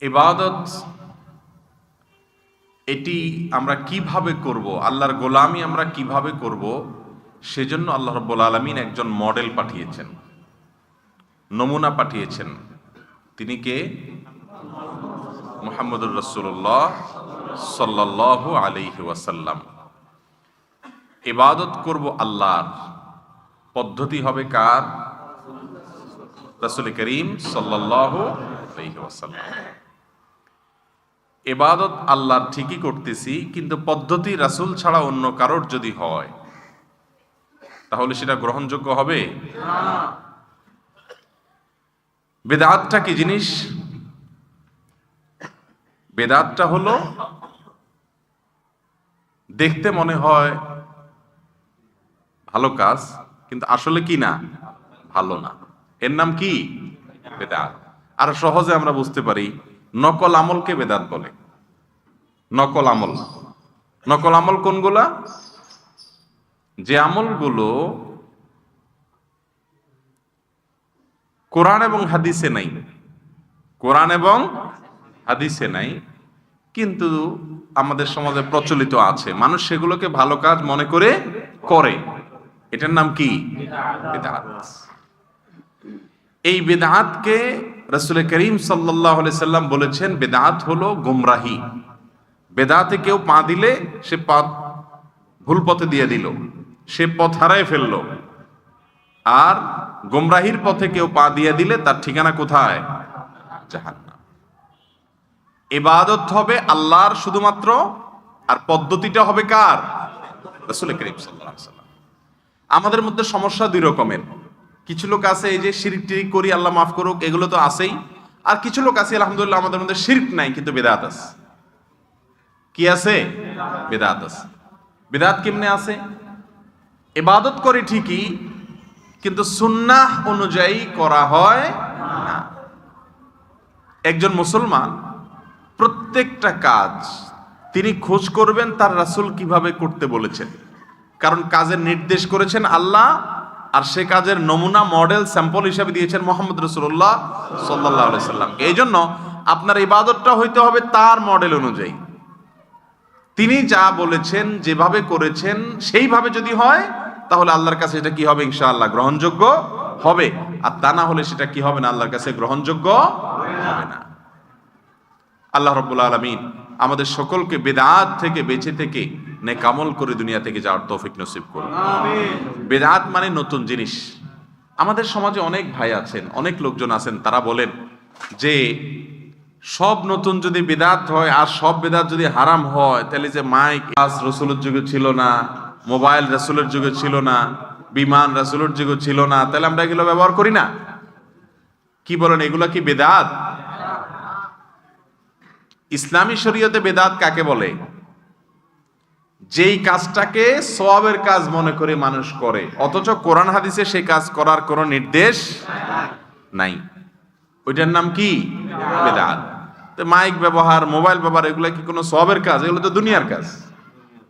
ইবাদত এটি আমরা কিভাবে করব, আল্লাহর গোলামি আমরা কিভাবে করব, সেজন্য আল্লাহ রাব্বুল আলামিন একজন মডেল পাঠিয়েছেন, নমুনা পাঠিয়েছেন। তিনি কে? মুহাম্মদুর রাসূলুল্লাহ সাল্লাল্লাহু আলাইহি ওয়াসাল্লাম। ইবাদত করব আল্লাহর, পদ্ধতি হবে কার? রাসূল করিম সাল্লাল্লাহু আলাইহি ওয়াসাল্লাম। ইবাদত আল্লাহর ঠিকই করতেছি, কিন্তু পদ্ধতি রাসূল ছাড়া অন্য কারোর যদি হয় তাহলে সেটা গ্রহণযোগ্য হবে না। বেদাতটা কি জিনিস? বেদাতটা হলো দেখতে মনে হয় ভালো কাজ, কিন্তু আসলে কি না, ভালো না। এর নাম কি? বেদাত। আর সহজে আমরা বুঝতে পারি, নকল আমলকে বেদাত বলে। নকল আমল, নকল আমল কোনগুলা? যে আমলগুলো কোরআন এবং হাদিসে নাই, কোরআন এবং হাদিসে নাই, কিন্তু আমাদের সমাজে প্রচলিত আছে, মানুষ সেগুলোকে ভালো কাজ মনে করে করে। এটার নাম কি? বেদাত। এই বেদাতকে রাসূল করিম সাল্লাল্লাহু আলাইহি সাল্লাম বলেছেন, বেদাত হলো গোমরাহি। বেদাতে কেউ পা দিলে সে পা ভুল পথে দিয়ে দিল, সে পথ হারায় ফেললো। আর গোমরাহির পথে কেউ পা দিয়ে দিলে তার ঠিকানা কোথায়? জাহান্নাম। ইবাদত হবে আল্লাহর শুধুমাত্র, আর পদ্ধতিটা হবে কার? রাসূল করিম সাল্লাল্লাহু আলাইহি সাল্লাম। আমাদের মধ্যে সমস্যা দুই রকমের। কিছু লোক আছে এই যে শিরক টিরিক করি, আল্লাহ মাফ করুক, এগুলো তো আছেই। আর কিছু লোক আছে আলহামদুলিল্লাহ আমাদের মধ্যে শিরক নাই কিন্তু বেদাত আছে। কি আছে? বেদাত আছে। বেদাত কেমনে আছে? ইবাদত করে ঠিকই, কিন্তু সুন্নাহ অনুযায়ী করা হয় না। একজন মুসলমান প্রত্যেকটা কাজ তিনি খোঁজ করবেন তার রাসূল কিভাবে করতে বলেছেন, কারণ কাজের নির্দেশ করেছেন আল্লাহ, আর সে কাজের নমুনা মডেল স্যাম্পল হিসেবে দিয়েছেন মুহাম্মদ রাসূলুল্লাহ সাল্লাল্লাহু আলাইহি সাল্লাম। এই জন্য আপনার ইবাদতটা হইতে হবে তার মডেল অনুযায়ী। তিনি যা বলেছেন, যেভাবে করেছেন, সেইভাবে যদি হয় তাহলে আল্লাহর কাছে এটা কি হবে? ইনশাআল্লাহ গ্রহণযোগ্য হবে। আর তা না হলে সেটা কি হবে না? আল্লাহর কাছে গ্রহণযোগ্য হবে না। আল্লাহ রাব্বুল আলামিন আমাদের সকলকে বেদাত থেকে বেঁচে থেকে নেক আমল করে দুনিয়া থেকে যাওয়ার তৌফিক নসিব করুন। আমিন। বেদাত মানে নতুন জিনিস। আমাদের সমাজে অনেক ভাই আছেন, অনেক লোকজন আছেন, তারা বলেন যে সব নতুন যদি বেদাত হয় আর সব বেদাত যদি হারাম হয়, তাহলে যে মাইক রাসূলের যুগে ছিল না, মোবাইল রাসূলের যুগে ছিল না, বিমান রাসূলের যুগে ছিল না, তাহলে আমরা এগুলো ব্যবহার করি না। কি বলেন, এগুলা কি বেদাত? ইসলামী শরীয়তে বেদাত কাকে বলে? যেই কাজটাকে সওয়াবের কাজ মনে করে মানুষ করে, অথচ কোরআন হাদিসে সেই কাজ করার কোনো নির্দেশ নাই, ওইটার নাম কি? বেদাত। তো মাইক ব্যবহার, মোবাইল ব্যবহার, এগুলো কি কোনো সওয়াবের কাজ? এগুলো তো দুনিয়ার কাজ।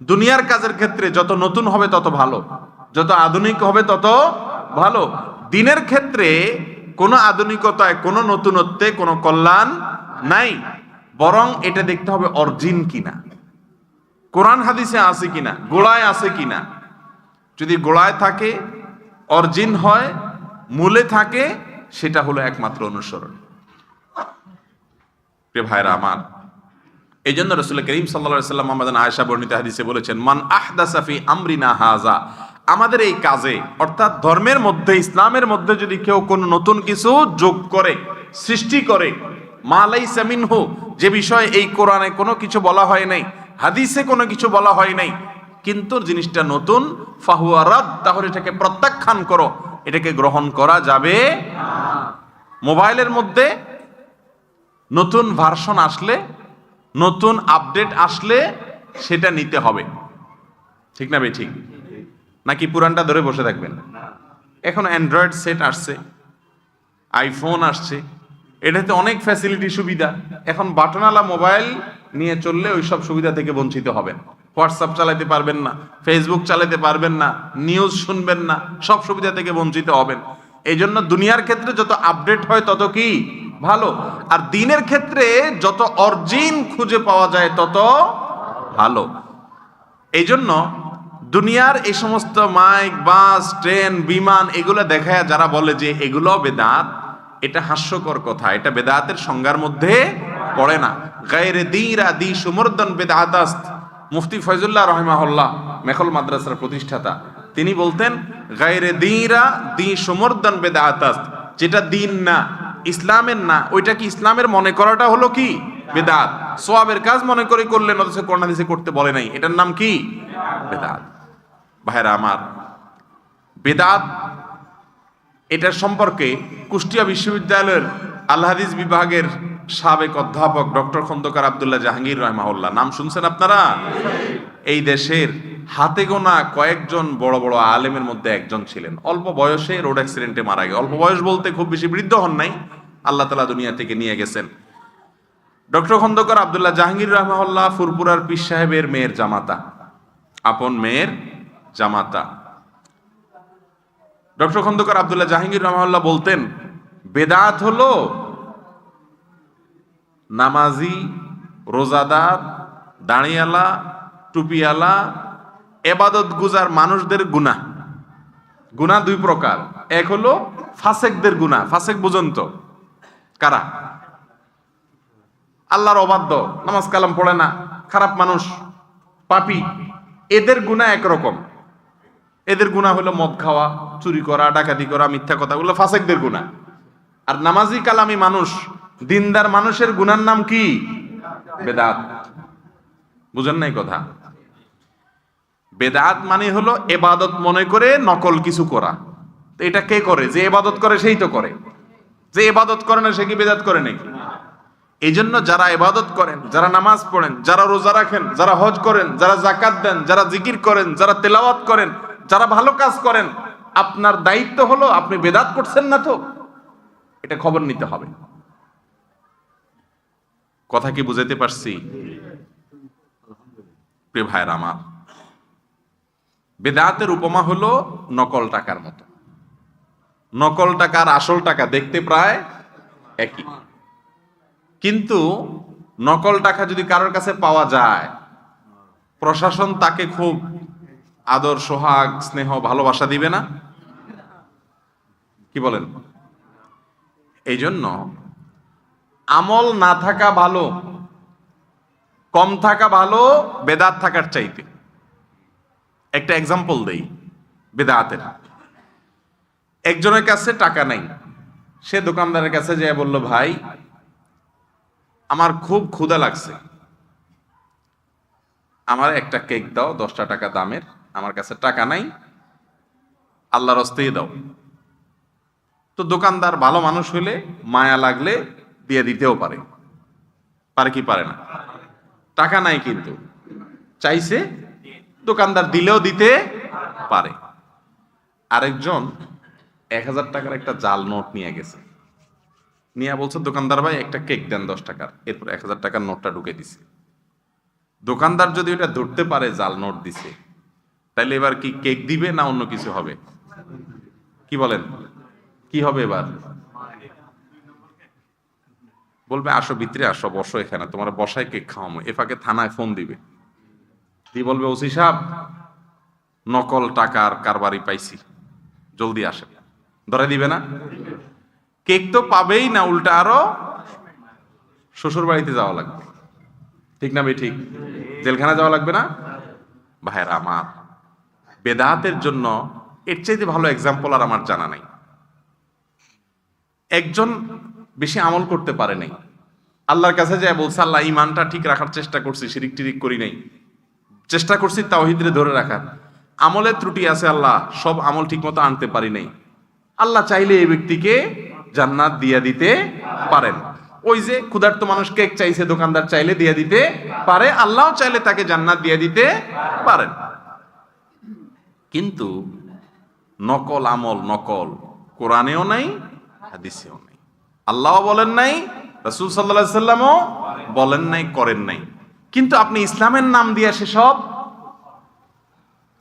দুনিয়ার কাজের ক্ষেত্রে যত নতুন হবে তত ভালো, যত আধুনিক হবে তত ভালো। দিনের ক্ষেত্রে কোনো আধুনিকতায়, কোনো নতুনত্বে কোনো কল্যাণ নাই, বরং এটা দেখতে হবে অরিজিন কিনা, কোরআন হাদিসে আছে কিনা, গোড়ায় আছে কিনা। যদি গোড়ায় থাকে, অরিজিন হয়, মূলে থাকে, সেটা হলো একমাত্র অনুসরণ। প্রিয় ভাইরা আমার, এই জন্য রাসূল করিম সাল্লাল্লাহু আলাইহি সাল্লাম আমাদের আয়েশা বর্ণিত হাদিসে বলেছেন, মান আহদাসা ফি আমরিনা হাযা, আমাদের এই কাজে, অর্থাৎ ধর্মের মধ্যে, ইসলামের মধ্যে যদি কেউ কোনো নতুন কিছু যোগ করে, সৃষ্টি করে, মা লাইসা মিনহু, যে বিষয়ে এই কোরআনে কোনো কিছু বলা হয় নাই, হাদিসে কোনো কিছু বলা হয় নাই, কিন্তু জিনিসটা নতুন, ফাহুয়া রাদ, তাহলে এটাকে প্রত্যাখ্যান করো, এটাকে গ্রহণ করা যাবে না। মোবাইলের মধ্যে নতুন ভার্সন আসলে, নতুন আপডেট আসলে সেটা নিতে হবে, ঠিক না? ঠিক নাকি পুরানটা ধরে বসে থাকবেন? এখন অ্যান্ড্রয়েড সেট আসছে, আইফোন আসছে, এটাতে অনেক ফ্যাসিলিটি, সুবিধা। এখন বাটনওয়ালা মোবাইল নিয়ে চললে ওই সব সুবিধা থেকে বঞ্চিত হবেন। হোয়াটসঅ্যাপ চালাতে পারবেন না, ফেসবুক চালাতে পারবেন না, নিউজ শুনবেন না, সব সুবিধা থেকে বঞ্চিত হবেন। এই জন্য দুনিয়ার ক্ষেত্রে যত আপডেট হয় তত কি ভালো। আর দ্বীনের ক্ষেত্রে যত অরিজিন খুঁজে পাওয়া যায় তত ভালো। এই জন্য দুনিয়ার এই সমস্ত মাইক, বাস, ট্রেন, বিমান এগুলো দেখায় যারা বলে যে এগুলো বেদাত, এটা হাস্যকর কথা, এটা বেদাতের সংজ্ঞার মধ্যে পড়ে না। গায়রে দীরা দি সুমর্দন বেদাতাস্ত। মুফতি ফয়জুল্লাহ রহিমাহুল্লাহ, মেখল মাদ্রাসার প্রতিষ্ঠাতা, তিনি বলতেন গায়রে দীরা দি সুমর্দন বেদাতাস্ত, যেটা দিন না, ইসলামের না, ওইটা কি ইসলামের মনে করাটা হলো কি বেদাত। সওয়াবের কাজ মনে করে করলেন, অথচ কোরআন হাদিসে করতে বলে নাই, এটার নাম কি বেদাত। ভাইরা আমার, বেদাত এটার সম্পর্কে কুষ্টিয়া বিশ্ববিদ্যালয়ের আল হাদিস বিভাগের সাবেক অধ্যাপক ডক্টর খন্দকার আব্দুল্লাহ জাহাঙ্গীর রহমাহুল্লাহ, নাম শুনছেন আপনারা? এই দেশের হাতে গোনা কয়েকজন বড় বড় আলেমের মধ্যে একজন ছিলেন। অল্প বয়সে রোড অ্যাক্সিডেন্টে মারা গেছে। অল্প বয়স বলতে খুব বেশি বৃদ্ধ হন নাই, আল্লাহ তাআলা দুনিয়া থেকে নিয়ে গেছেন। ডক্টর খন্দকার আব্দুল্লাহ জাহাঙ্গীর রহমাহুল্লাহ ফুরপুরার পীর সাহেবের মেয়ের জামাতা, আপন মেয়ের জামাতা। ডক্টর খন্দকার আব্দুল্লাহ জাহাঙ্গীর রহমাহুল্লাহ বলতেন, বেদাত হলো নামাজি, রোজাদার, দাঁড়িয়ালা, টুপিয়ালা, এবাদত গুজার মানুষদের গুনাহ। গুনাহ দুই প্রকার, এক হলো ফাসেকদের গুনাহ। ফাসেক বুঝুন তো কারা? আল্লাহর অবাধ্য, নামাজ কালাম পড়ে না, খারাপ মানুষ, পাপী, এদের গুনাহ একরকম। এদের গুনাহ হলো মদ খাওয়া, চুরি করা, ডাকাতি করা, মিথ্যা কথা, ওগুলো ফাসেকদের গুনাহ। আর নামাজি কালামি মানুষ, দিনদার মানুষের গুনার নাম কি? বেদাত। বুঝেন নাই কথা? বেদাত মানে হলো এবাদত মনে করে নকল কিছু করা। তো এটা কে করে? যে এবাদত করে সেই তো করে। যে এবাদত করে না সে কি বেদাত করে নাকি? এই জন্য যারা ইবাদত করেন, যারা নামাজ পড়েন, যারা রোজা রাখেন, যারা হজ করেন, যারা যাকাত দেন, যারা জিকির করেন, যারা তেলাওয়াত করেন, যারা ভালো কাজ করেন, আপনার দায়িত্ব হলো আপনি বেদাত করছেন না তো, এটা খবর নিতে হবে। কথা কি বুঝাতে পারছি? প্রিয় ভাইরা আমার, বেদাতের উপমা হলো নকল টাকার মতো। নকল টাকার আসল টাকা দেখতে প্রায় একই, কিন্তু নকল টাকা যদি কারোর কাছে পাওয়া যায়, প্রশাসন তাকে খুব আদর, সোহাগ, স্নেহ, ভালোবাসা দিবে না? কি বলেন? এই জন্য আমল না থাকা ভালো, কম থাকা ভালো বেদাত থাকার চাইতে। একটা এক্সাম্পল দেই বেদাতের। একজনের কাছে টাকা নাই, সে দোকানদারের কাছে যেয়ে বলল, ভাই আমার খুব ক্ষুধা লাগছে, আমার একটা কেক দাও 10টা টাকা দামের, আমার কাছে টাকা নাই, আল্লাহর হস্তেই দাও। তো দোকানদার ভালো মানুষ হইলে মায়া লাগলে দিয়ে দিতেও পারে। পারে কি পারে না? টাকা নাই কিন্তু চাইছে, দোকানদার দিলেও দিতে পারে। আরেকজন 1000 টাকার একটা জাল নোট নিয়ে গেছে, নিয়ে বলছে, দোকানদার ভাই একটা কেক দেন 10 টাকার। এরপর 1000 টাকার নোটটা ঢুকে দিছে। দোকানদার যদি ওটা ধরতে পারে জাল নোট দিছে, তাহলে এবার কি কেক দিবে না অন্য কিছু হবে? কি বলেন, কি হবে এবার? বলবে, আসো ভিতরে আসো, বসো এখানে, তোমার বসায় কেক খাওয়াবো। এ ফাঁকে থানায় ফোন দিবে, দিয়ে বলবে, ওসি সাহেব নকল টাকার কারবারি পাইছি, জলদি আসে। ধরে দিবে না? কেক তো পাবেই না, উল্টা আরো শ্বশুর বাড়িতে যাওয়া লাগবে। ঠিক না ভাই? ঠিক। জেলখানা যাওয়া লাগবে না? ভাইরা আমার, বেদাতের জন্য এর চাইতে ভালো এক্সাম্পল আর আমার জানা নাই। একজন বেশি আমল করতে পারে নাই, আল্লাহর কাছে যায় বলছে, আল্লাহ ইমানটা ঠিক রাখার চেষ্টা করছি, শিরিক টিরিক করি নাই, চেষ্টা করছি তাওহীদরে ধরে রাখার, আমলের ত্রুটি আছে আল্লাহ, সব আমল ঠিক মতো আনতে পারি নাই। আল্লাহ চাইলে এই ব্যক্তিকে জান্নাত দিয়ে দিতে পারেন। ওই যে ক্ষুধার্ত মানুষ কেক চাইছে, দোকানদার চাইলে দিয়ে দিতে পারে, আল্লাহ চাইলে তাকে জান্নাত দিয়ে দিতে পারেন। কিন্তু নকল আমল, নকল কোরআনেও নাই, হাদিসেও নাই, আল্লাহ বলেন নাই, রাসূল সাল্লাল্লাহু আলাইহি সাল্লামও বলেন নাই, করেন নাই। কিন্তু আপনি ইসলামের নাম দিয়ে সেসব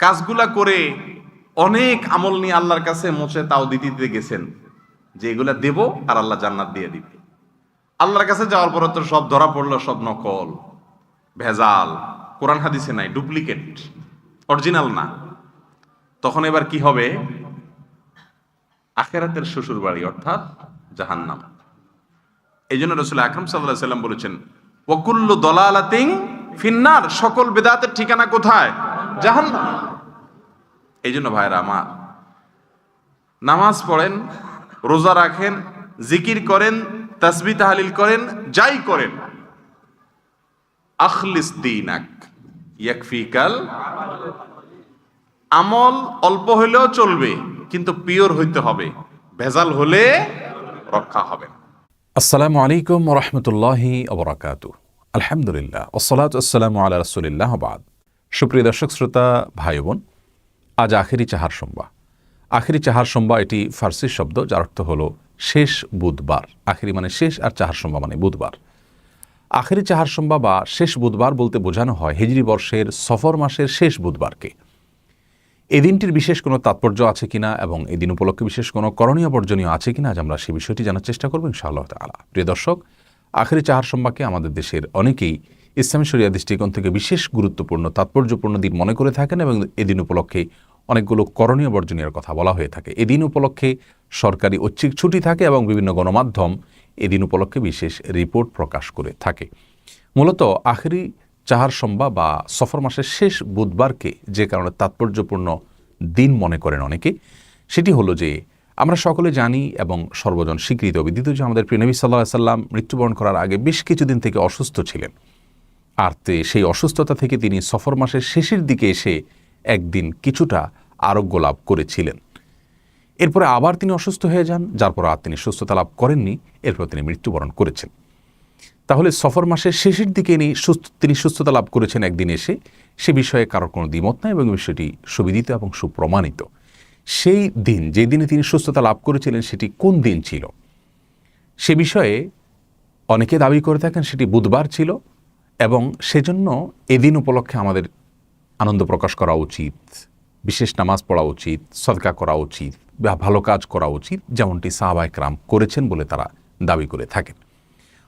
কাজগুলা করে অনেক আমল নিয়ে আল্লাহর কাছে মোচে তাও দিতে গেছেন যে এগুলা দেব আর আল্লাহ জান্নাত দিয়ে দিবে। আল্লাহর কাছে যাওয়ার পরে তো সব ধরা পড়লো, সব নকল, ভেজাল, কোরআন হাদিসে নাই, ডুপ্লিকেট, অরিজিনাল না। তখন এবার কি হবে? আখিরাতের শ্বশুর বাড়ি অর্থাৎ জাহান্নাম। এই জন্য রাসূল আকরাম সাল্লাল্লাহু আলাইহি ওয়াসাল্লাম বলেছেন, ওয়াকুল্লু দালালাতিন ফিন্নার, সকল বিদআতের ঠিকানা কোথায়? জাহান্নাম। এই জন্য ভাইরা আমার, নামাজ পড়েন, রোজা রাখেন, জিকির করেন, তাসবিহ তাহলিল করেন, যাই করেন, আখলিস দীনাক ইয়াকফিকাল, আমল অল্প হইলেও চলবে কিন্তু পিওর হইতে হবে, ভেজাল হলে রক্ষা হবে না। আসসালামু আলাইকুম ওয়া রাহমাতুল্লাহি ওয়া বারাকাতুহু। আলহামদুলিল্লাহ ওয়াসসালাতু ওয়াসসালামু আলা রাসূলিল্লাহ ওয়া বাদ। সুপ্রিয় দর্শক শ্রোতা ভাই বোন, আজ আখেরি চাহার সোমবার। আখেরি চাহার সোমবার এটি ফার্সি শব্দ, যার অর্থ হলো শেষ বুধবার। আখেরি মানে শেষ, আর চাহার সোমবার মানে বুধবার। আখেরি চাহার সোমবার বা শেষ বুধবার বলতে বোঝানো হয় হিজরি বর্ষের সফর মাসের শেষ বুধবারকে। এই দিনটির বিশেষ কোনো তাৎপর্য আছে কিনা এবং এই দিন উপলক্ষে বিশেষ কোনো করণীয় বর্জনীয় আছে কিনা, আজ আমরা সেই বিষয়টি জানার চেষ্টা করব ইনশাআল্লাহ তাআলা। প্রিয় দর্শক, আখেরি চাহার সোমবারকে আমাদের দেশের অনেকেই ইসলামী শরিয়া দৃষ্টিকোণ থেকে বিশেষ গুরুত্বপূর্ণ তাৎপর্যপূর্ণ দিন মনে করে থাকেন এবং এই দিন উপলক্ষে অনেকগুলো করণীয় বর্জনীয় কথা বলা হয়ে থাকে। এই দিন উপলক্ষে সরকারি ঐচ্ছিক ছুটি থাকে এবং বিভিন্ন গণমাধ্যম এই দিন উপলক্ষে বিশেষ রিপোর্ট প্রকাশ করে থাকে। মূলত আখেরি চাহার সোমবার বা সফর মাসের শেষ বুধবারকে যে কারণে তাৎপর্যপূর্ণ দিন মনে করেন অনেকে, সেটি হলো যে আমরা সকলে জানি এবং সর্বজন স্বীকৃত বিদিত যে আমাদের প্রিয় নবী সাল্লাল্লাহু আলাইহি সাল্লাম মৃত্যুবরণ করার আগে বেশ কিছুদিন থেকে অসুস্থ ছিলেন। আর সেই অসুস্থতা থেকে তিনি সফর মাসের শেষের দিকে এসে একদিন কিছুটা আরোগ্য লাভ করেছিলেন। এরপরে আবার তিনি অসুস্থ হয়ে যান, যার পর আর তিনি সুস্থতা লাভ করেননি, এরপর তিনি মৃত্যুবরণ করেছেন। তাহলে সফর মাসের শেষের দিকে তিনি সুস্থতা লাভ করেছেন একদিন এসে, সে বিষয়ে কারোর কোনো দ্বিমত নাই এবং বিষয়টি সুবিদিত এবং সুপ্রমাণিত। সেই দিন, যে দিনে তিনি সুস্থতা লাভ করেছিলেন, সেটি কোন দিন ছিল সে বিষয়ে অনেকে দাবি করে থাকেন সেটি বুধবার ছিল এবং সেজন্য এদিন উপলক্ষে আমাদের আনন্দ প্রকাশ করা উচিত, বিশেষ নামাজ পড়া উচিত, সদকা করা উচিত বা ভালো কাজ করা উচিত, যেমনটি সাহাবায়ে কেরাম করেছেন বলে তারা দাবি করে থাকেন।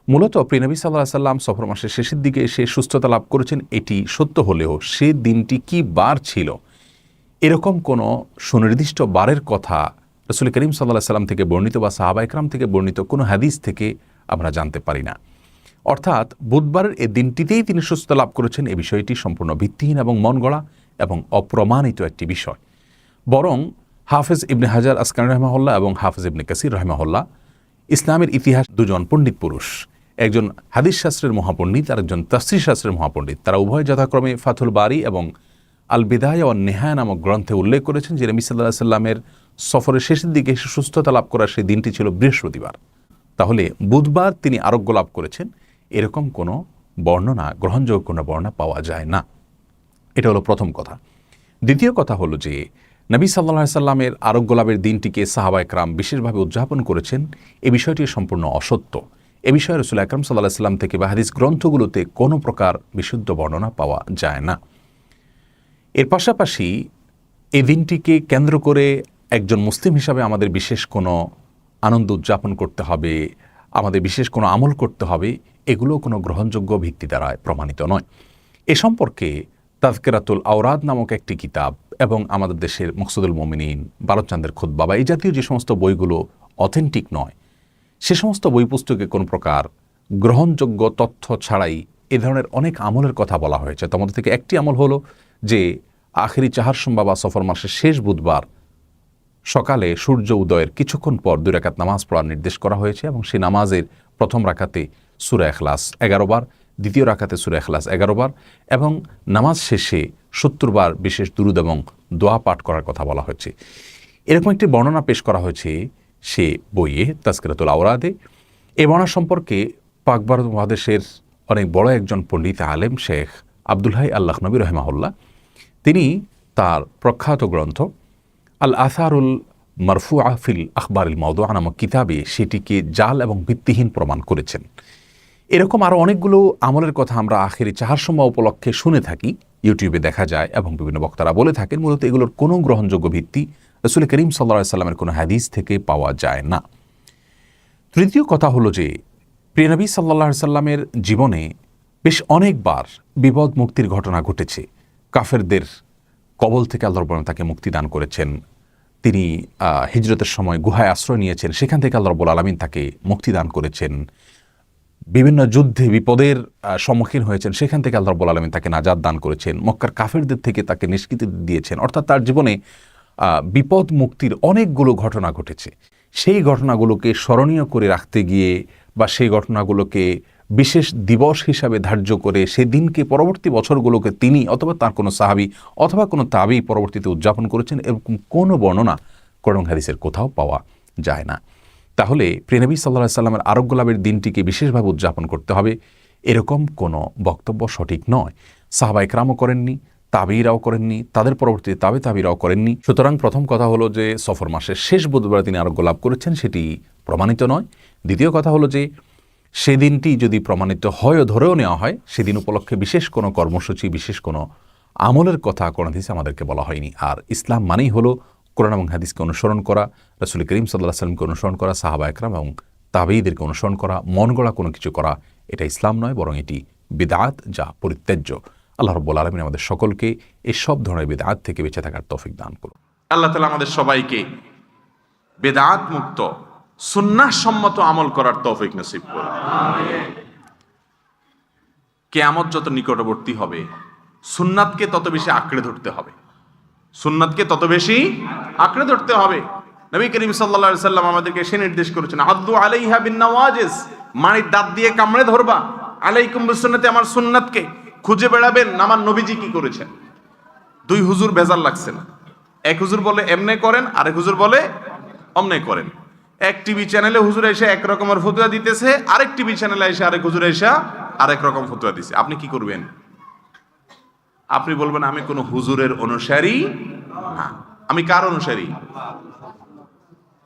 মূলত প্রিয় নবী সাল্লাল্লাহু আলাইহি সাল্লাম সফর মাসের শেষের দিকে এসে সুস্থতা লাভ করেছেন, এটি সত্য হলেও সে দিনটি কি বার ছিল এরকম কোনো সুনির্দিষ্ট বারের কথা রাসূল করিম সাল্লাল্লাহু আলাইহি সাল্লাম থেকে বর্ণিত বা সাহাবায়ে কেরাম থেকে বর্ণিত কোনো হাদিস থেকে আমরা জানতে পারি না। অর্থাৎ বুধবারের এই দিনটিতেই তিনি সুস্থতা লাভ করেছেন, এই বিষয়টি সম্পূর্ণ ভিত্তিহীন এবং মন গড়া এবং অপ্রমাণিত একটি বিষয়। বরং হাফেজ ইবনে হাজার আসকালানি রাহিমাহুল্লাহ এবং হাফেজ ইবনে কাসির রাহিমাহুল্লাহ, ইসলামের ইতিহাস দুজন পণ্ডিত পুরুষ, একজন হাদিস শাস্ত্রের মহাপণ্ডিত আর একজন তাফসীর শাস্ত্রের মহাপণ্ডিত, তারা উভয় যথাক্রমে ফাথুল বারি এবং আল বিদায়া ওয়ান নেহায়া নামক গ্রন্থে উল্লেখ করেছেন যে নবী সাল্লাল্লাহু আলাইহি সাল্লামের সফরের শেষের দিকে সুস্থতা লাভ করার সেই দিনটি ছিল বৃহস্পতিবার। তাহলে বুধবার তিনি আরোগ্য লাভ করেছেন এরকম কোনো বর্ণনা, গ্রহণযোগ্য কোনো বর্ণনা পাওয়া যায় না। এটা হলো প্রথম কথা। দ্বিতীয় কথা হলো যে নবী সাল্লাল্লাহু আলাইহি সাল্লামের আরোগ্য লাভের দিনটিকে সাহাবায়ে কেরাম বিশেষভাবে উদযাপন করেছেন, এই বিষয়টি সম্পূর্ণ অসত্য। এ বিষয়ে রাসূল আকরাম সাল্লাল্লাহু আলাইহি সাল্লাম থেকে বা হাদিস গ্রন্থগুলোতে কোনো প্রকার বিশুদ্ধ বর্ণনা পাওয়া যায় না। এর পাশাপাশি এই দিনটিকে কেন্দ্র করে একজন মুসলিম হিসাবে আমাদের বিশেষ কোনো আনন্দ উদযাপন করতে হবে, আমাদের বিশেষ কোনো আমল করতে হবে, এগুলো কোনো গ্রহণযোগ্য ভিত্তি দ্বারা প্রমাণিত নয়। এ সম্পর্কে তাযকিরাতুল আওরাদ নামক একটি কিতাব এবং আমাদের দেশের মকসুদুল মুমিনিন, বারোচান্দের খুতবা বা এই জাতীয় যে সমস্ত বইগুলো অথেন্টিক নয়, সে সমস্ত বই পুস্তকে কোন প্রকার গ্রহণযোগ্য তথ্য ছাড়াই এ ধরনের অনেক আমলের কথা বলা হয়েছে। তার মধ্যে থেকে একটি আমল হলো যে আখেরি চাহার সোমবার বা সফর মাসের শেষ বুধবার সকালে সূর্য উদয়ের কিছুক্ষণ পর 2 রাকাত নামাজ পড়ার নির্দেশ করা হয়েছে এবং সেই নামাজের প্রথম রাকাতে সূরা ইখলাস 11 বার, দ্বিতীয় রাকাতে সূরা ইখলাস 11 বার এবং নামাজ শেষে 70 বার বিশেষ দুরূদ এবং দোয়া পাঠ করার কথা বলা হয়েছে। এরকম একটি বর্ণনা পেশ করা হয়েছে সে বইয়ে তাযকিরাতুল আওরাদে। এই বর্ণনা সম্পর্কে পাক ভারত মহাদেশের অনেক বড় একজন পণ্ডিত আলেম শেখ আব্দুল হাই আল লাখনবী রাহিমাহুল্লাহ, তিনি তার প্রখ্যাত গ্রন্থ আল আসারুল মারফুআ ফিল আখবারিল মাওদুআ নামক কিতাবে সেটিকে জাল এবং ভিত্তিহীন প্রমাণ করেছেন। এরকম আরও অনেকগুলো আমলের কথা আমরা আখেরি চাহার সোমবার উপলক্ষে শুনে থাকি, ইউটিউবে দেখা যায় এবং বিভিন্ন বক্তারা বলে থাকেন। মূলত এগুলোর কোনো গ্রহণযোগ্য ভিত্তি রাসূল করিম সাল্লাল্লাহু আলাইহি সাল্লামের কোনো হাদিস থেকে পাওয়া যায় না। তৃতীয় কথা হলো যে প্রিয় নবী সাল্লাল্লাহু আলাইহি সাল্লামের জীবনে বেশ অনেকবার বিপদ মুক্তির ঘটনা ঘটেছে। কাফেরদের কবল থেকে আল্লাহ রাব্বুল আলামিন তাকে মুক্তি দান করেছেন। তিনি হিজরতের সময় গুহায় আশ্রয় নিয়েছেন, সেখান থেকে আল্লাহ রাব্বুল আলামিন তাকে মুক্তি দান করেছেন। বিভিন্ন যুদ্ধে বিপদের সম্মুখীন হয়েছেন, সেখান থেকে আল্লাহ রাব্বুল আলামিন তাকে নাজাত দান করেছেন। মক্কার কাফেরদের থেকে তাকে নিষ্কৃতি দিয়েছেন। অর্থাৎ তার জীবনে বিপদ মুক্তির অনেকগুলো ঘটনা ঘটেছে। সেই ঘটনাগুলোকে স্মরণীয় করে রাখতে গিয়ে বা সেই ঘটনাগুলোকে বিশেষ দিবস হিসাবে ধার্য করে সেই দিনকে পরবর্তী বছরগুলোকে তিনি অথবা তার কোনো সাহাবী অথবা কোনো তাবী পরবর্তীতে উদযাপন করেছেন, এরকম কোনো বর্ণনা কোরআন হাদিসের কোথাও পাওয়া যায় না। তাহলে প্রিয় নবী সাল্লাল্লাহু আলাইহি সাল্লামের আরোগ্য লাভের দিনটিকে বিশেষভাবে উদযাপন করতে হবে, এরকম কোনো বক্তব্য সঠিক নয়। সাহাবা ইকরামও করেননি, তাবিরাও করেননি, তাদের পরবর্তীতে তাবিরাও করেননি। সুতরাং প্রথম কথা হলো যে সফর মাসের শেষ বুধবার তিনি আরোগ্য লাভ করেছেন, সেটি প্রমাণিত নয়। দ্বিতীয় কথা হলো যে সেদিনটি যদি প্রমাণিত হয় ও ধরেও নেওয়া হয়, সেদিন উপলক্ষে বিশেষ কোনো কর্মসূচি, বিশেষ কোনো আমলের কথা কোরআন হাদিসে আমাদেরকে বলা হয়নি। আর ইসলাম মানেই হলো কোরআন এবং হাদিসকে অনুসরণ করা, রাসূল করিম সাল্লাল্লাহু আলাইহি সাল্লামকে অনুসরণ করা, সাহাবা ইকরাম এবং তাবেঈদেরকে অনুসরণ করা, মন গড়া কোনো কিছু করা, এটা ইসলাম নয়, বরং এটি বিদআত, যা পরিত্যাজ্য। আল্লাহ রাব্বুল আলামিন আমাদের সকলকে এই সব ধরনের বিদআত থেকে বেঁচে থাকার তৌফিক দান করুন। আল্লাহ তাআলা আমাদের সবাইকে বেদাত মুক্ত সুন্নাহ সম্মত আমল করার তৌফিক নসিব করুন। কিয়ামত যত নিকটবর্তী হবে, সুন্নাতকে তত বেশি আঁকড়ে ধরতে হবে, সুন্নাতকে তত বেশি আঁকড়ে ধরতে হবে। নবী করিম সাল্লাল্লাহু আলাইহি সাল্লাম আমাদেরকে সে নির্দেশ করেছেন, আদু আলাইহা বিন নওয়াজিস, মানির দাঁত দিয়ে কামড়ে ধরবা। আলাইকুম বিসুন্নতি, আমার সুন্নাতকে খুঁজে বেড়াবেন আমার নবীজি কি করেছেন। দুই হুজুর বেজার লাগছে না, এক হুজুর বলে এমনে করেন, আরেক হুজুর বলে অমনে করেন। এক টিভি চ্যানেলে হুজুর এসে এক রকমের ফতোয়া দিতেছে, আরেক টিভি চ্যানেলে এসে আরেক হুজুর এসে আরেক রকম ফতোয়া দিছে। আপনি কি করবেন? আপনি বলবেন আমি কোন হুজুরের অনুসারী না, আমি কার অনুসারী?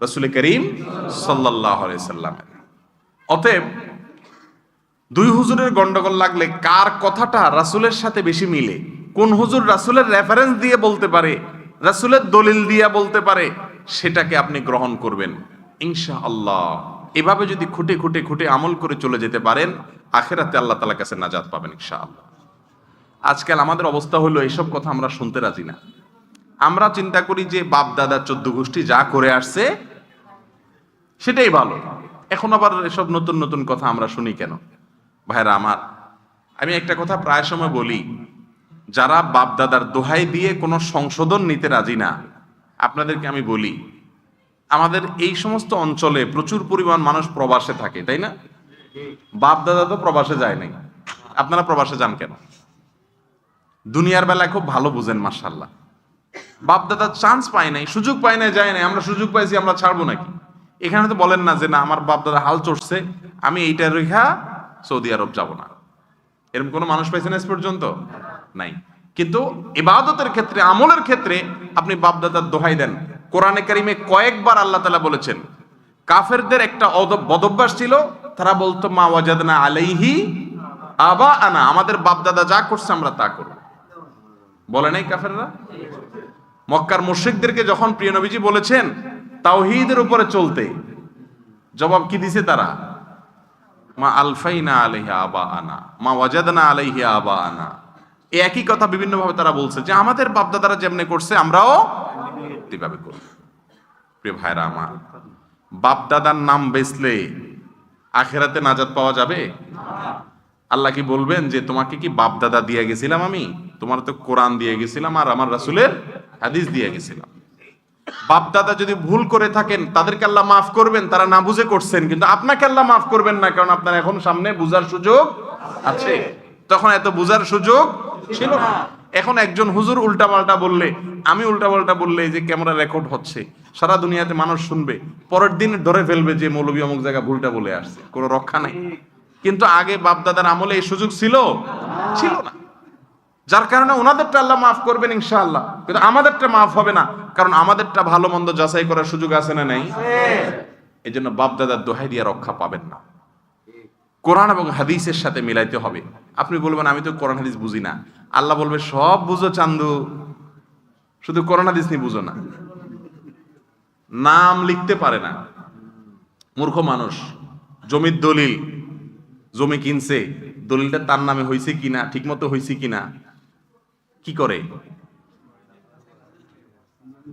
রাসূল করিম সাল্লাল্লাহু আলাইহি সাল্লামের। অতএব দুই হুজুরের গন্ডগোল লাগলে কার কথাটা রাসূলের সাথে বেশি মিলে, কোন হুজুর রাসূলের রেফারেন্স দিয়ে বলতে পারে, রাসূলের দলিল দিয়ে বলতে পারে, সেটাকে আপনি গ্রহণ করবেন ইনশাআল্লাহ। এভাবে যদি খুঁটে খুঁটে খুঁটে আমল করে চলে যেতে পারেন, আখিরাতে আল্লাহ তাআলার কাছে নাজাত পাবেন ইনশাআল্লাহ। আজকাল আমাদের অবস্থা হলো এইসব কথা আমরা শুনতে রাজি না। আমরা চিন্তা করি যে বাপ দাদা 14 গোষ্ঠী যা করে আসছে সেটাই ভালো, এখন আবার এসব নতুন নতুন কথা আমরা শুনি কেন? ভাইরা আমার, আমি একটা কথা প্রায় সময় বলি, যারা বাপ দাদার দোহাই দিয়ে কোনো সংশোধন নিতে রাজি না, আপনাদেরকে আমি বলি, আমাদের এই সমস্ত অঞ্চলে প্রচুর পরিমাণ মানুষ প্রবাসে থাকে, তাই না? বাপ দাদা তো প্রবাসে যায় নাই, আপনারা প্রবাসে যান কেন? দুনিয়ার বেলায় খুব ভালো বুঝেন মাশাআল্লাহ। বাপ দাদা চান্স পায় নাই, সুযোগ পায় নাই, যায় নাই, আমরা সুযোগ পাইছি, আমরা ছাড়বো নাকি? এখানে তো বলেন না যে না আমার বাপ দাদা হাল চড়ছে, আমি এইটা রেখা সৌদি আরব যাব না। এরকম কোনো মানুষ পাইছেন আজ পর্যন্ত? নাই। কিন্তু ইবাদতের ক্ষেত্রে, আমলের ক্ষেত্রে আপনি বাপ দাদার দোহাই দেন। কোরআনে কারিমে কয়েকবার আল্লাহ তাআলা বলেছেন, কাফেরদের একটা বদভ্যাস ছিল, তারা বলতো মা ওয়াজাদনা আলাইহি আবা আনা, আমাদের বাপ দাদা যা করছে আমরা তা করব। বলে নাই কাফেররা? মক্কার মুশরিকদেরকে যখন প্রিয় নবীজি বলেছেন তাওহীদের উপরে চলতে, জবাব কি দিছে তারা? মা আলফাইনা আলাইহি আবা আনা, মা ওয়াজাদনা আলাইহি আবা আনা। একই কথা বিভিন্ন ভাবে তারা বলছে যে আমাদের বাপ দাদারা যেমনে করছে আমরাও এইভাবে করব। প্রিয় ভাইরা আমার, বাপ দাদার নাম বেচলে আখিরাতে নাজাত পাওয়া যাবে? আল্লাহ কি বলবেন যে তোমাকে কি বাপ দাদা দিয়ে গেছিলাম আমি? তোমার তো কোরআন দিয়ে গেছিলাম আর আমার রাসূলের হাদিস দিয়ে গেছিলাম। বাপ দাদা যদি ভুল করে থাকেন তাদেরকে আল্লাহ মাফ করবেন, তারা না বুঝে করছেন, কিন্তু আপনাকে আল্লাহ মাফ করবেন না, কারণ আপনার এখন সামনে বুঝার সুযোগ আছে। তখন এত বুঝার সুযোগ ছিল না। এখন একজন হুজুর উল্টাপাল্টা বললে, আমি উল্টাপাল্টা বললে, এই যে ক্যামেরা রেকর্ড হচ্ছে, সারা দুনিয়াতে মানুষ শুনবে, পরের দিন ধরে ফেলবে যে মৌলবী অমুক জায়গা ভুলটা বলে আসছে, কোনো রক্ষা নাই। কিন্তু আগে বাপ দাদার আমলে এই সুযোগ ছিল না, যার কারণে ওনাদেরটা আল্লাহ মাফ করবেন ইনশাআল্লাহ, কিন্তু আমাদেরটা মাফ হবে না, কারণ আমাদেরটা ভালো মন্দ যাচাই করার সুযোগ আছে না নাই? এই জন্য বাপ দাদার দোহাই দিয়ে রক্ষা পাবেন না, কোরআন এবং হাদিসের সাথে মিলাইতে হবে। আপনি বলবেন আমি তো কোরআন হাদিস বুঝি না, আল্লাহ বলবে সব বুঝো চান্দু, শুধু কোরআন হাদিস নিয়ে বুঝো না। নাম লিখতে পারে না মূর্খ মানুষ, জমির দলিল জমি কিনছে, দলিলটা তার নামে হয়েছে কিনা, ঠিক মতো হয়েছে কিনা, কি করে?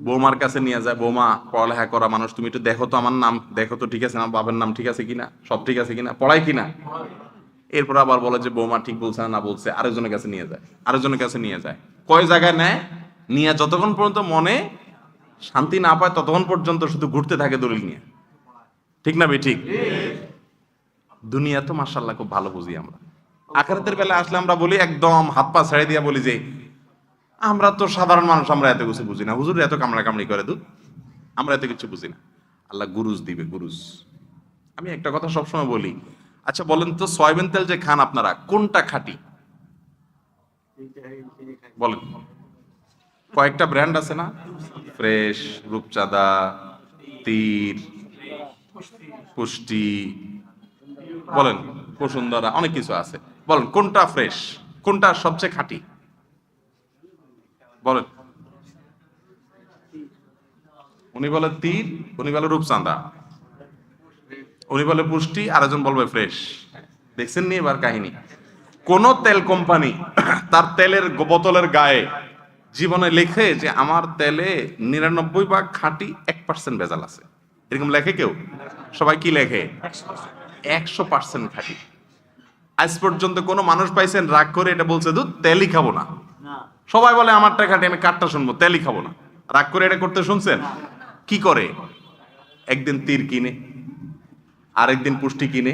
বৌমার কাছে নিয়ে যায়, বৌমা পড়ালেখা করা মানুষ, তুমি একটু দেখো তো আমার নাম, দেখো তো ঠিক আছে, আমার বাবার নাম ঠিক আছে কিনা, সব ঠিক আছে কিনা, পড়ায় কিনা। এরপর আবার বলে যে বৌমা ঠিক বলছে না বলছে, আরেকজনের কাছে নিয়ে যায়, আরেকজনের কাছে নিয়ে যায়। কয় জায়গায় নেয়, নিয়ে যতক্ষণ পর্যন্ত মনে শান্তি না পায় ততক্ষণ পর্যন্ত শুধু ঘুরতে থাকে দলিল নিয়ে। ঠিক না বে ঠিক? দুনিয়া তো মাশাআল্লাহ খুব ভালো বুঝি আমরা। আখিরাতের বেলা আসলে আমরা বলি একদম হাত পা ছেড়ে দিয়া বলি যে আমরা তো সাধারণ মানুষ, আমরা এত কিছু বুঝি না, হুজুর এত কামড়া কামড়ি করে দুধ, আমরা এত কিছু বুঝি না। আল্লাহ গুরুজ দিবে, গুরুজ। আমি একটা কথা সবসময় বলি, আচ্ছা বলেন তো সয়াবিন তেল যে খান আপনারা, কোনটা খাঁটি বলেন? কয়েকটা ব্র্যান্ড আছে না, ফ্রেশ, রূপচাঁদা, তীর, পুষ্টি, বলেন বসুন্ধরা, অনেক কিছু আছে, বলেন কোনটা ফ্রেশ, কোনটা সবচেয়ে খাঁটি বলেন? উনি বলে তীর, উনি বলে রূপচাঁদা, উনি বলে পুষ্টি, আরেকজন বলবে ফ্রেশ। দেখছেন নি এবার কাহিনী? কোন তেল কোম্পানি তার তেলের বোতলের গায়ে জীবনে লেখে যে আমার তেলে 99 খাঁটি, 1% ভেজাল আছে, এরকম লেখে কেউ? সবাই কি লেখে? 100% খাঁটি। আজ পর্যন্ত কোনো মানুষ পাইছেন রাগ করে এটা বলছে দুধ তেলই খাবো না? সবাই বলে আমারটা খাঁটি, আমি কাঠটা শুনবো, তেলই খাবো না। রাগ করে এটা করতে শুনছেন? কি করে? একদিন তীর কিনে, আরেকদিন পুষ্টি কিনে,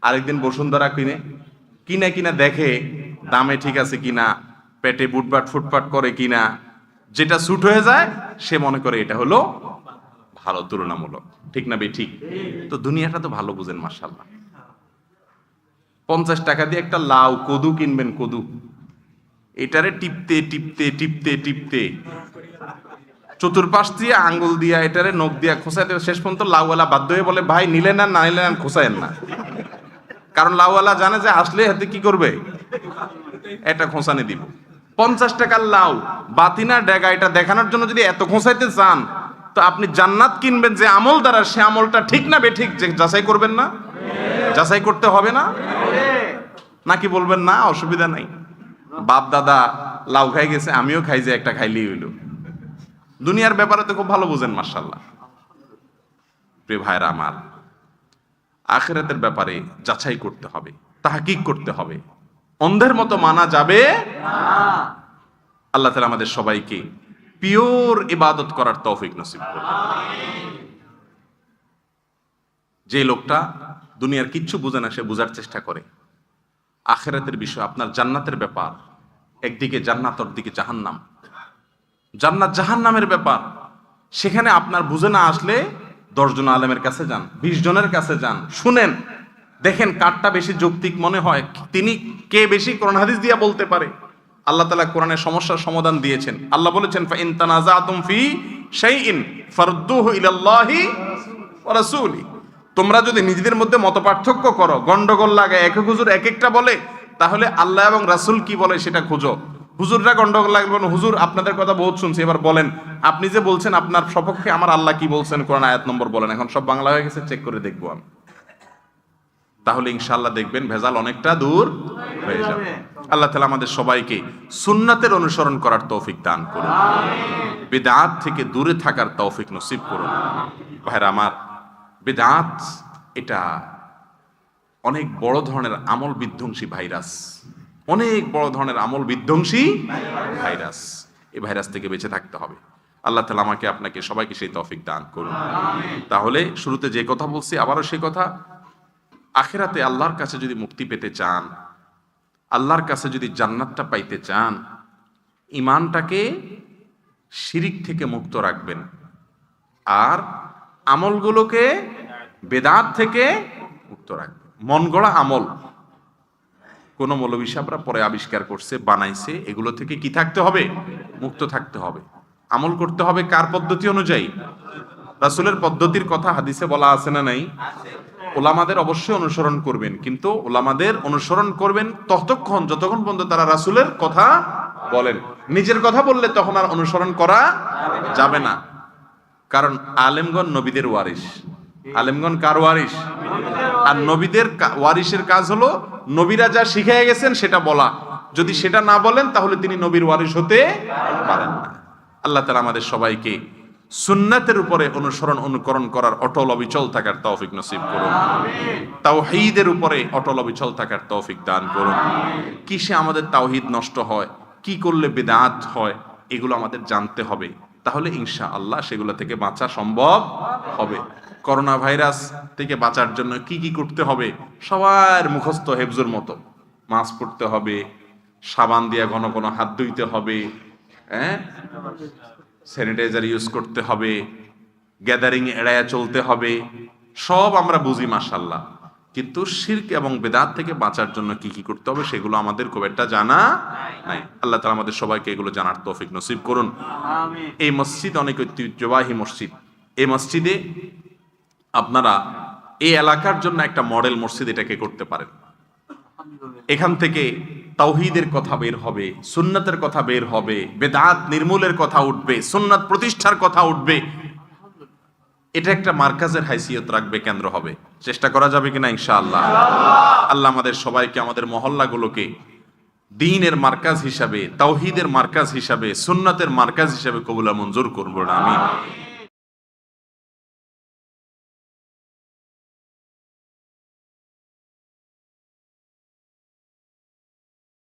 আরেকদিন বসুন্ধরা কিনে, কিনে কিনা দেখে দামে ঠিক আছে কিনা, পেটে বুটবাট ফুটপাট করে কিনা, যেটা স্যুট হয়ে যায় সে মনে করে এটা হলো ভালো, তুলনামূলক। ঠিক না বে ঠিক? তো দুনিয়াটা তো ভালো বুঝেন মাশাআল্লাহ। 50 টাকা দিয়ে একটা লাউ কদু কিনবেন, কদু, এটারে টিপতে টিপতে টিপতে টিপতে চতুর্পাশ দিয়ে আঙ্গুল দিয়া এটারে নখ দিয়া খোঁচাইতে শেষ পর্যন্ত লাউওয়ালা বাধ্য হয়ে বলে ভাই নিলেন না, না নিলেন না, খোঁচায়েন না। কারণ লাউওয়ালা জানে যে আসলে হাতে কি করবে, এটা খোঁচানি দিব। 50 টাকার লাউ বাতিনা ডেগা, এটা দেখানোর জন্য যদি এত খোঁচাইতে চান তো আপনি জান্নাত কিনবেন যে আমল দ্বারা, সে আমলটা ঠিক না বে ঠিক, যে যাচাই করবেন না? যাচাই করতে হবে না? নাকি বলবেন না অসুবিধা নাই, বাপ দাদা লাউ খাই গেছে, আমিও খাই, যে একটা খাইলেই হইল। দুনিয়ার ব্যাপারে তো খুব ভালো বুঝেন মাশাআল্লাহ। প্রিয় ভাইরা আমার, আখিরাতের ব্যাপারে যাচাই করতে হবে, তাহকিক করতে হবে, অন্ধের মতো মানা যাবে না। আল্লাহ তাআলা আমাদের সবাইকে পিওর ইবাদত করার তৌফিক নসিব করুন। যে লোকটা দুনিয়ার কিচ্ছু বুঝে না, সে বোঝার চেষ্টা করে আখিরাতের বিষয়, আপনার জান্নাতের ব্যাপার, একদিকে জান্নাত ওর দিকে জাহান্নাম, জান্নাত জাহান্নামের ব্যাপার, সেখানে আপনার বুঝে না আসলে 10 জন আলেমের কাছে যান, 20 জনের কাছে যান, শুনেন, দেখেন কারটা বেশি যৌক্তিক মনে হয়, তিনি কে বেশি কোরআন হাদিস দিয়া বলতে পারে। আল্লাহ তাআলা কোরআনের সমস্যার সমাধান দিয়েছেন। আল্লাহ বলেছেন ফা ইন তানাযাতুম ফি শাইইন ফারদ্দুহু ইলাল্লাহি ওয়া রাসূলি। তোমরা যদি নিজেদের মধ্যে মতপার্থক্য করো, গন্ডগোল লাগে, এক এক হুজুর এক একটা বলে, তাহলে আল্লাহ এবং রাসূল কি বলে সেটা খোঁজো। হুজুররা গন্ডগোল লাগবে না, হুজুর আপনাদের কথা বহুত শুনছি, এবার বলেন আপনি যে বলছেন আপনার সপক্ষে আমার আল্লাহ কি বলছেন, কোরআন আয়াত নম্বর বলেন। এখন সব বাংলা হয়ে গেছে, চেক করে দেখবো আমি, তাহলে ইনশাআল্লাহ দেখবেন ভেজাল অনেকটা দূর হয়ে যাবে। আল্লাহ তাআলা আমাদের সবাইকে সুন্নাতের অনুসরণ করার তৌফিক দান করুন, বিদআত থেকে দূরে থাকার তৌফিক নসিব করুন। ভাইরা আমার, বিদআত এটা অনেক বড় ধরনের আমল বিধ্বংসী ভাইরাস, অনেক বড় ধরনের আমল বিধ্বংসী ভাইরাস। এই ভাইরাস থেকে বেঁচে থাকতে হবে। আল্লাহ তাআলা আমাকে আপনাকে সবাইকে সেই তৌফিক দান করুন। তাহলে শুরুতে যে কথা বলছি আবারও সেই কথা, আখিরাতে আল্লাহর কাছে যদি মুক্তি পেতে চান, আল্লাহর কাছে যদি জান্নাতটা পাইতে চান, ঈমানটাকে শিরিক থেকে মুক্ত রাখবেন, আর আমলগুলোকে বেদাত থেকে মুক্ত রাখবেন। মন গড়া আমল কোন মৌলবী সাহেবরা পরে আবিষ্কার করছে, বানাইছে, এগুলো থেকে কি থাকতে হবে? মুক্ত থাকতে হবে। আমল করতে হবে কার পদ্ধতি অনুযায়ী? রাসূলের পদ্ধতির কথা হাদিসে বলা আছে না নাই? ওলামাদের অবশ্যই অনুসরণ করবেন, কিন্তু ওলামাদের অনুসরণ করবেন ততক্ষণ যতক্ষণ পর্যন্ত তারা রাসূলের কথা বলেন। নিজের কথা বললে তখন আর অনুসরণ করা যাবে না, কারণ আলেমগণ নবীদের ওয়ারিস। আলেমগণ কার ওয়ারিস? আর নবীদের ওয়ারিসের কাজ হলো নবীরা যা শিখিয়ে গেছেন সেটা বলা। যদি সেটা না বলেন তাহলে তিনি নবীর ওয়ারিস হতে পারেন না। আল্লাহ তাআলা আমাদের সবাইকে সুন্নাতের উপরে অনুসরণ অনুকরণ করার অটল অবিচল থাকার তৌফিক নসিব করুন। তাওহীদের উপরে অটল অবিচল থাকার তৌফিক দান করুন। কিসে আমাদের তাওহীদ নষ্ট হয়, কি করলে বিদআত হয়, এগুলো আমাদের জানতে হবে। তাহলে ইনশাআল্লাহ সেগুলো থেকে বাঁচা সম্ভব হবে। করোনা ভাইরাস থেকে বাঁচার জন্য কি কি করতে হবে সবার মুখস্থ হেফজুর মতো। মাস্ক পরতে হবে, সাবান দিয়ে ঘন ঘন হাত ধুইতে হবে, স্যানিটাইজার ইউজ করতে হবে, গ্যাদারিং এড়ায়া চলতে হবে, সব আমরা বুঝি মাশাআল্লাহ। কিন্তু শিরক এবং বেদাত থেকে বাঁচার জন্য কি কি করতে হবে সেগুলো আমাদের খুব একটা জানা নাই। আল্লাহ তাআলা আমাদের সবাইকে এগুলো জানার তৌফিক নসিব করুন। এই মসজিদ অনেক ঐতিহ্যবাহী মসজিদ। এই মসজিদে আপনারা এই এলাকার জন্য একটা মডেল মসজিদ এটাকে করতে পারেন। এখান থেকে তাওহীদের কথা বের হবে, সুন্নাতের কথা বের হবে, বেদাত নির্মূলের কথা উঠবে, সুন্নাত প্রতিষ্ঠার কথা উঠবে। এটা একটা মার্কাজের হাইসিয়ত রাখবে, কেন্দ্র হবে। চেষ্টা করা যাবে কিনা ইনশাআল্লাহ। আল্লাহ আমাদের সবাইকে আমাদের মহল্লাগুলোকে দ্বীনের মার্কাজ হিসাবে, তাওহীদের মার্কাজ হিসাবে, সুন্নাতের মার্কাজ হিসাবে কবুল মঞ্জুর করুন। আমিন।